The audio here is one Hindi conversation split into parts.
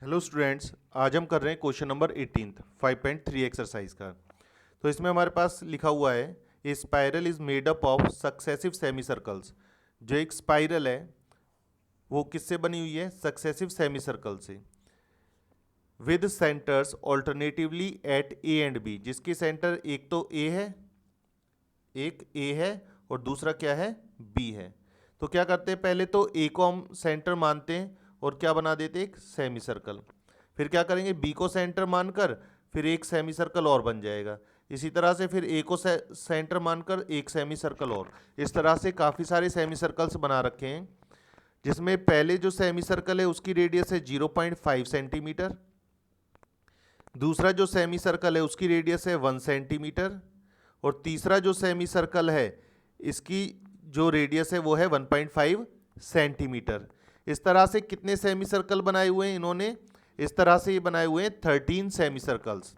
हेलो स्टूडेंट्स, आज हम कर रहे हैं क्वेश्चन नंबर 18 5.3 एक्सरसाइज का। तो इसमें हमारे पास लिखा हुआ है a spiral is made up of successive semi circles. जो एक स्पाइरल है वो किससे बनी हुई है? सक्सेसिव सेमी सर्कल से, with centres alternatively at A and B, जिसके सेंटर एक तो ए है, एक ए है और दूसरा क्या है? बी है। तो क्या करते हैं, पहले तो ए को हम सेंटर मानते हैं और क्या बना देते हैं? एक सेमी सर्कल। फिर क्या करेंगे? बी को सेंटर मानकर फिर एक सेमी सर्कल और बन जाएगा। इसी तरह से फिर ए को सेंटर मानकर एक सेमी सर्कल और। इस तरह से काफ़ी सारे सेमी सर्कल्स बना रखे हैं, जिसमें पहले जो सेमी सर्कल है उसकी रेडियस है 0.5 सेंटीमीटर, दूसरा जो सेमी सर्कल है उसकी रेडियस है 1 सेंटीमीटर, और तीसरा जो सेमी सर्कल है इसकी जो रेडियस है वो है 1.5 सेंटीमीटर। इस तरह से कितने सेमी सर्कल बनाए हुए हैं इन्होंने? इस तरह से ये बनाए हुए हैं 13 सेमी सर्कल्स।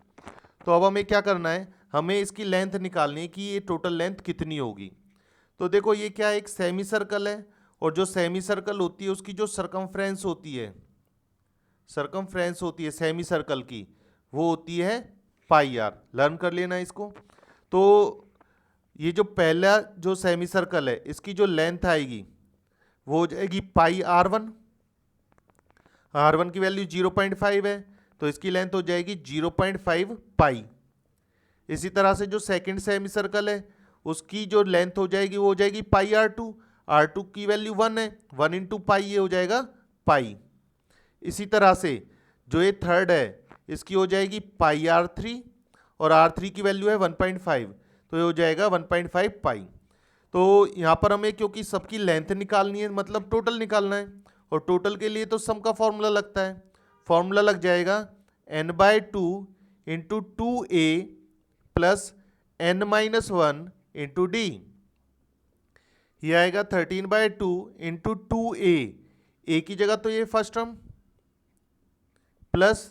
तो अब हमें क्या करना है? हमें इसकी लेंथ निकालनी है कि ये टोटल लेंथ कितनी होगी। तो देखो ये क्या है, एक सेमी सर्कल है और जो सेमी सर्कल होती है उसकी जो सरकमफ्रेंस होती है, सरकमफ्रेंस होती है सेमी सर्कल की, वो होती है पाई आर। लर्न कर लेना इसको। तो ये जो पहला जो सेमी सर्कल है इसकी जो लेंथ आएगी वो हो जाएगी पाई R1। R1 की वैल्यू 0.5 है तो इसकी लेंथ हो जाएगी 0.5 पाई। इसी तरह से जो सेकंड सेमी सर्कल है उसकी जो लेंथ हो जाएगी वो हो जाएगी पाई R2। R2 की वैल्यू 1 है, 1 इंटू पाई ये हो जाएगा पाई। इसी तरह से जो ये थर्ड है इसकी हो जाएगी पाई R3 और R3 की वैल्यू है 1.5, तो ये हो जाएगा 1.5 पाई। तो यहाँ पर हमें क्योंकि सबकी लेंथ निकालनी है, मतलब टोटल निकालना है, और टोटल के लिए तो सम का फॉर्मूला लगता है। फॉर्मूला लग जाएगा n/2 into 2a plus n-1 into D. ये आएगा 13/2 इंटू 2a, ए की जगह तो ये फर्स्ट टर्म, प्लस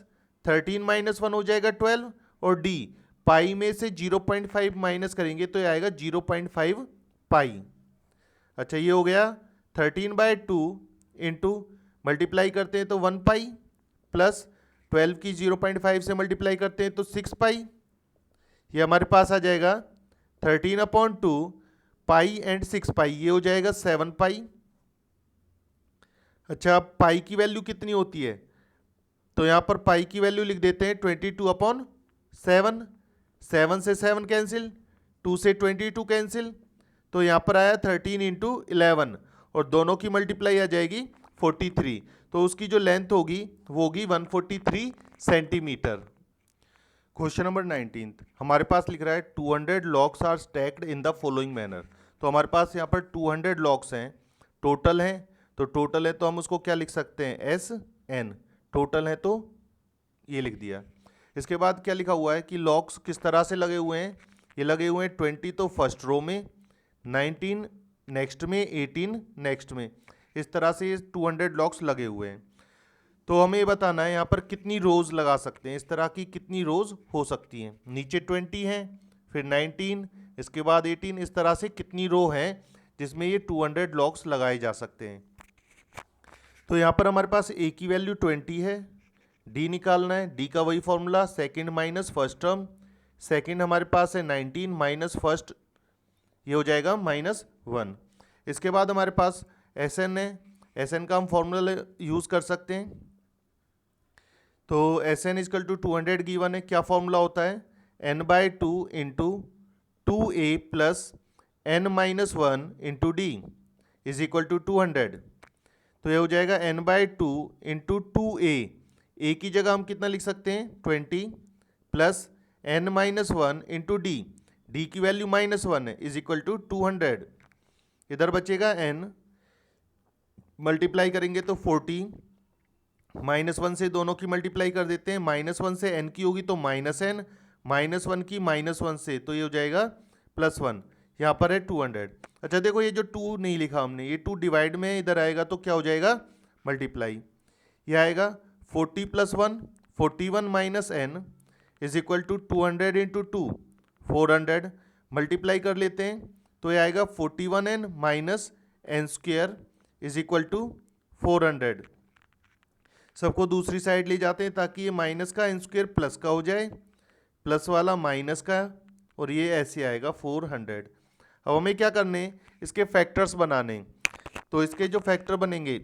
13-1 हो जाएगा 12, और डी पाई में से 0.5 माइनस करेंगे तो ये आएगा 0.5 पाई। अच्छा ये हो गया 13/2 इंटू मल्टीप्लाई करते हैं तो 1 पाई, प्लस 12 की 0.5 से मल्टीप्लाई करते हैं तो 6 पाई। ये हमारे पास आ जाएगा 13/2 पाई एंड 6 पाई, ये हो जाएगा 7 पाई। अच्छा अब पाई की वैल्यू कितनी होती है? तो यहाँ पर पाई की वैल्यू लिख देते हैं 22/7। 7 से 7 कैंसिल, 2 से 22 कैंसिल, तो यहाँ पर आया 13 इंटू 11 और दोनों की मल्टीप्लाई आ जाएगी 43। तो उसकी जो लेंथ होगी वो होगी 143 सेंटीमीटर। क्वेश्चन नंबर 19 हमारे पास लिख रहा है 200 logs are stacked in the following manner. तो हमारे पास यहाँ पर 200 लॉक्स हैं, टोटल हैं। तो टोटल है तो हम उसको क्या लिख सकते हैं? S N. टोटल है तो ये लिख दिया। इसके बाद क्या लिखा हुआ है कि लॉक्स किस तरह से लगे हुए हैं? ये लगे हुए हैं 20 तो फर्स्ट रो में, 19 नेक्स्ट में, 18 नेक्स्ट में। इस तरह से ये 200 लॉक्स लगे हुए हैं। तो हमें ये बताना है यहाँ पर कितनी रोज लगा सकते हैं, इस तरह की कितनी रोज हो सकती हैं। नीचे 20 हैं, फिर 19, इसके बाद 18, इस तरह से कितनी रो हैं जिसमें ये 200 लॉक्स लगाए जा सकते हैं। तो यहाँ पर हमारे पास ए की वैल्यू 20 है, डी निकालना है। डी का वही formula, second minus first term. Second हमारे पास है 19 माइनस फर्स्ट, ये हो जाएगा -1। इसके बाद हमारे पास एस एन है, एस एन का हम फॉर्मूला यूज़ कर सकते हैं। तो S N is equal to 200 given है, क्या फॉर्मूला होता है? n/2 into 2a plus n-1 into D is equal to 200। तो ये हो जाएगा n/2 इंटू 2a, ए की जगह हम कितना लिख सकते हैं? 20 plus n-1 into D, D की वैल्यू -1 है, इज इक्वल टू 200। इधर बचेगा n, मल्टीप्लाई करेंगे तो 40, -1 से दोनों की मल्टीप्लाई कर देते हैं, -1 से n की होगी तो -n, -1 की -1 से, तो ये हो जाएगा +1। यहाँ पर है 200। अच्छा देखो ये जो 2 नहीं लिखा हमने, ये 2 डिवाइड में इधर आएगा तो क्या हो जाएगा? मल्टीप्लाई। ये आएगा 40 + 1, 41 minus n is equal to 200 into 2, 400। Multiply कर लेते हैं तो ये आएगा 41n minus n² is equal to 400। सबको दूसरी साइड ले जाते हैं ताकि ये माइनस का एन स्क्वायर प्लस का हो जाए, प्लस वाला माइनस का, और ये ऐसे आएगा 400। अब हमें क्या करने, इसके फैक्टर्स बनाने। तो इसके जो फैक्टर बनेंगे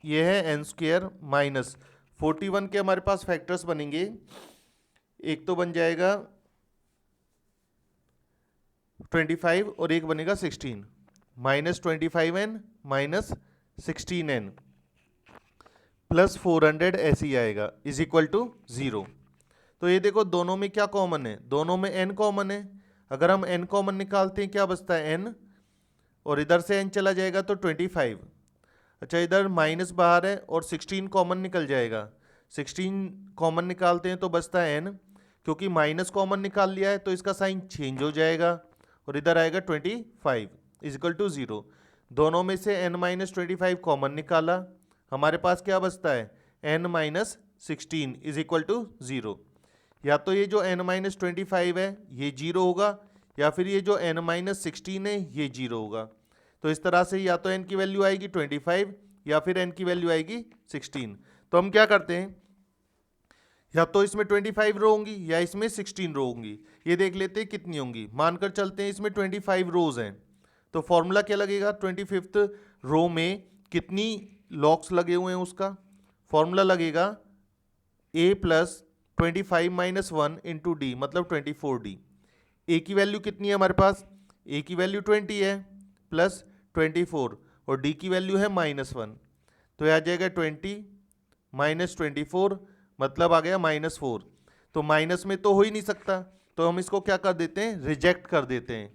ये है एन स्क्वायर माइनस 41 के हमारे पास फैक्टर्स बनेंगे। एक तो बन जाएगा 25 और एक बनेगा 16, minus 25n minus 16n plus 400 ऐसे ही आएगा इज इक्वल टू 0। तो ये देखो दोनों में क्या कॉमन है, दोनों में n कॉमन है। अगर हम n कॉमन निकालते हैं क्या बचता है n, और इधर से n चला जाएगा तो 25। अच्छा इधर माइनस बाहर है और 16 कॉमन निकल जाएगा, 16 कॉमन निकालते हैं तो बचता है n, क्योंकि माइनस कॉमन निकाल लिया है तो इसका साइन चेंज हो जाएगा और इधर आएगा 25 इज इक्वल टू 0। दोनों में से n माइनस 25 कॉमन निकाला, हमारे पास क्या बचता है n minus 16 is equal to 0। या तो ये जो n माइनस 25 है ये 0 होगा, या फिर ये जो n माइनस 16 है ये 0 होगा। तो इस तरह से या तो n की वैल्यू आएगी 25 या फिर n की वैल्यू आएगी 16। तो हम क्या करते हैं, या तो इसमें 25 रो होंगी या इसमें 16 रो होंगी। ये देख लेते हैं कितनी होंगी। मानकर चलते हैं इसमें 25 रोज हैं, तो फॉर्मूला क्या लगेगा, 25th रो में कितनी लॉक्स लगे हुए हैं उसका फॉर्मूला लगेगा a plus 25 minus 1 into D, मतलब 24d। a की वैल्यू कितनी है हमारे पास, a की वैल्यू 20 है प्लस 24 और d की वैल्यू है -1, तो यह आ जाएगा 20 माइनस 24, मतलब आ गया -4। तो माइनस में तो हो ही नहीं सकता, तो हम इसको क्या कर देते हैं, रिजेक्ट कर देते हैं।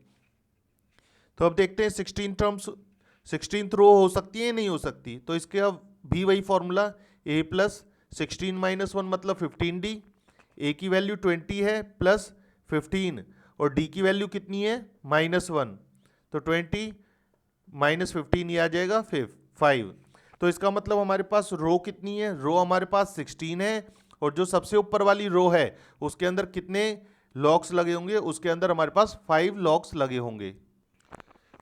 तो अब देखते हैं 16th रो हो सकती है नहीं हो सकती। तो इसके अब भी वही फॉर्मूला a प्लस 16 माइनस 1 मतलब 15d, a की वैल्यू 20 है प्लस 15 और d की वैल्यू कितनी है -1, तो 20 माइनस 15 ये आ जाएगा 5। तो इसका मतलब हमारे पास रो कितनी है, रो हमारे पास 16 है, और जो सबसे ऊपर वाली रो है उसके अंदर कितने लॉक्स लगे होंगे, उसके अंदर हमारे पास 5 लॉक्स लगे होंगे।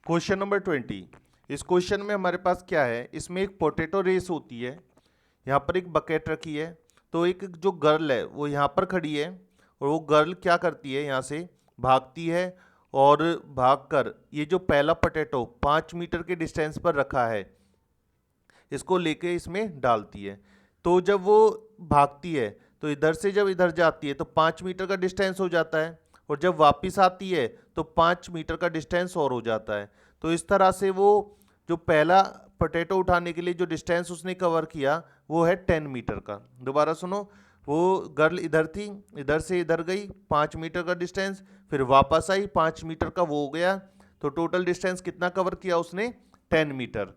Question number 20। इस क्वेश्चन में हमारे पास क्या है, इसमें एक पोटैटो रेस होती है। यहाँ पर एक बकेट रखी है, तो एक जो गर्ल है वो यहाँ पर खड़ी है, और वो गर्ल क्या करती है, यहाँ से भागती है और भागकर ये जो पहला पोटैटो 5 मीटर के डिस्टेंस पर रखा है इसको लेके इसमें डालती है। तो जब वो भागती है तो इधर से जब इधर जाती है तो 5 मीटर का डिस्टेंस हो जाता है, और जब वापस आती है तो 5 मीटर का डिस्टेंस और हो जाता है। तो इस तरह से वो जो पहला पोटैटो उठाने के लिए जो डिस्टेंस उसने कवर किया वो है 10 मीटर का। दोबारा सुनो, वो गर्ल इधर थी, इधर से इधर गई 5 मीटर का डिस्टेंस, फिर वापस आई 5 मीटर का वो हो गया, तो टोटल डिस्टेंस कितना कवर किया उसने 10 मीटर।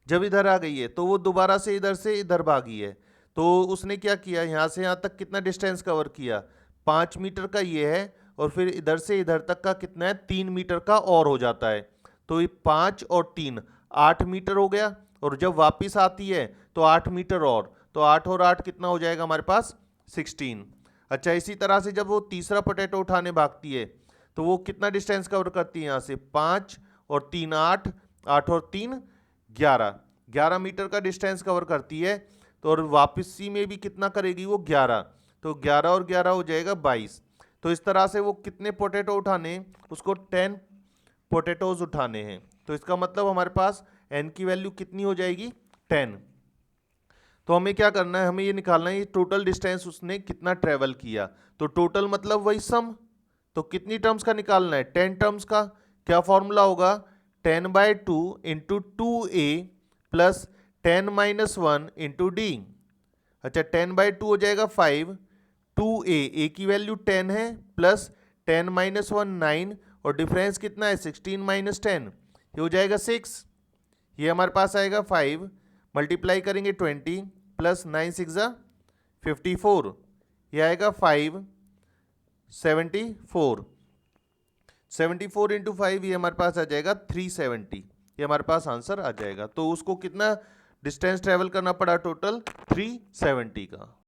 जब इधर आ गई है तो वो दोबारा से इधर भागी है, तो उसने क्या किया, यहाँ से यहाँ तक कितना डिस्टेंस कवर किया 5 मीटर का ये है, और फिर इधर से इधर तक का कितना है 3 मीटर का और हो जाता है। तो ये 5 और 3 8 मीटर हो गया, और जब वापस आती है तो 8 मीटर और, तो 8 और 8 कितना हो जाएगा हमारे पास 16। अच्छा इसी तरह से जब वो तीसरा पोटैटो उठाने भागती है तो वो कितना डिस्टेंस कवर करती है, यहाँ से 5 और 3 8, 8 और 3 11 मीटर का डिस्टेंस कवर करती है। तो और वापसी में भी कितना करेगी वो 11, तो 11 और 11 हो जाएगा 22। तो इस तरह से वो कितने पोटैटो उठाने, उसको 10 पोटैटोज उठाने हैं। तो इसका मतलब हमारे पास n की वैल्यू कितनी हो जाएगी 10। तो हमें क्या करना है, हमें ये निकालना है ये टोटल डिस्टेंस उसने कितना ट्रेवल किया। तो टोटल मतलब वही सम, तो कितनी टर्म्स का निकालना है 10 टर्म्स का। क्या फॉर्मूला होगा 10/2 into 2a plus 10 minus 1 into D. अच्छा 10/2 हो जाएगा 5, 2a, a की वैल्यू 10 है प्लस 10 माइनस 1 9, और डिफरेंस कितना है 16 माइनस 10, ये हो जाएगा 6। ये हमारे पास आएगा 5, मल्टीप्लाई करेंगे 20 प्लस 9 6 54, ये आएगा 5 74, 74 इंटू 5 ये हमारे पास आ जाएगा 370, ये हमारे पास आंसर आ जाएगा। तो उसको कितना डिस्टेंस ट्रेवल करना पड़ा टोटल 370 का।